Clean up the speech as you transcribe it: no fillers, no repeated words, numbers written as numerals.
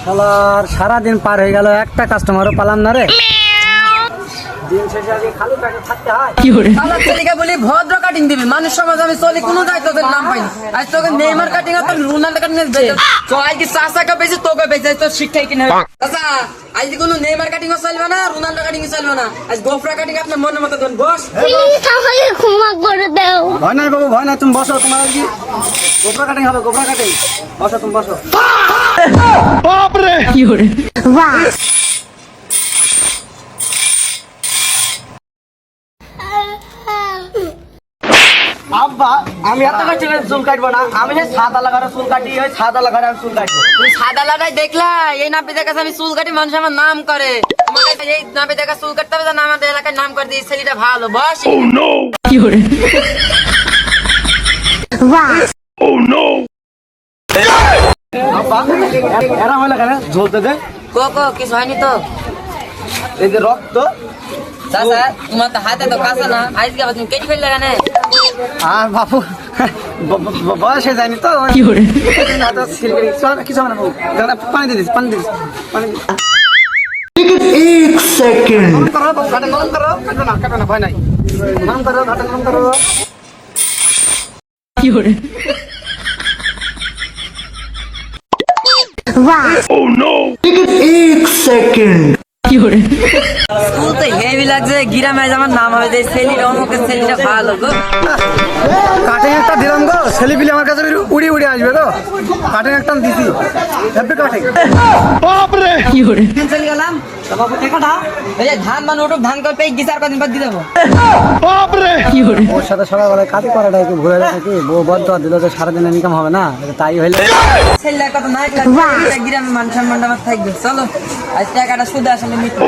শালার সারাদিন পার হয়ে গেল, একটা কাস্টমারও পালাম না রে। দিন শেষে আজকে খালি পেটে থাকতে হয়। আমার ছেলেকে বলি ভদ্র কাটিং দিবি, মানুষ সমাজ আমি চলি কোনো জায়গায় তোদের নাম পাইনি। আজ তোকে নেইমার কাটিং আর তোর রোনাল্ডো কাটিং তো আজ কি চাষাকে বেশি তোকে বেশি তোর শিক্ষাই কিনে চাষা আজ কোনো নেইমার কাটিং চলবে না, রোনাল্ডো কাটিং চলবে না, আজ গোফরা কাটিং আপনার মনের মতো দেন বস। ক্ষমা করে দাও। ভয় নাই বাবু, ভয় নাই, তুমি বসো। তোমার কি গোবরা কাটিং হবে? গোবরা কাটিং বসো, তুমি বসো। বাহ, আব্বা আমি এত কষ্ট করে চুল কাটবো না, আমি সেই সাদা লাগার চুল কাটি, ওই সাদা লাগার আমি চুল কাটবো। তুই সাদা লাগাই দেখলা এই নাপিতের কাছে আমি চুল কাটি, মানুষ আমার নাম করে। তোমার কাছে এই নাপিতের কাছে চুল কাটতে হবে না, আমাদের এলাকায় নাম করে দিই ছেলেটা ভালো বস। বাহ, আব্বা এরা হলে কেন ঝলতে দে? কো কো কিছু হয়নি তো এই যে রক্ত। চাষা তোমার তো হাতে তো কাঁচা না, আজকে আবার তুমি কেটে ফেললে কেন? আর বাবু বয়স হয়ে যায়নি তো, কিছু হবে না বাবু। পানি দিয়ে দিস, পানি দিয়ে দিস, পানি দিস। গরম করো বাবু, ঘাটে গরম করো। কাটবে না, কাটবে না, ভয় নাই। গরম করো, ঘাটে গরম করো। বাহ, স্কুল তো হেভি লাগছে, গ্রামে আমার নাম হবে যে ছেলেটা অমুকের ছেলেটা ভালো গো। কাটিং একটা দিলাম গো, ছেলেপিলে আমার কাছে উড়ি উড়ি আসবে গো। কাটিং একটা দিছি, হ্যাপি কাটিং। চলে গেলাম বাবু টাকাটা এই যে ধান মান ওটুক ধান করে পেয়ে গিয়ে 4-5 দিন বাদ দিয়ে দেবো। ওর সাথে সকালবেলায় কাটি করাটা একটু ঘুরে থাকি, বউ বদ্ধ দিল তো সারাদিন ইনকাম হবে না, তাই হইলে ছেলের কথা নাই লাগবে, গ্রামে মান সম্মান আমার থাকবে। চলো আজ টাকাটা শুধু আসলে নিতে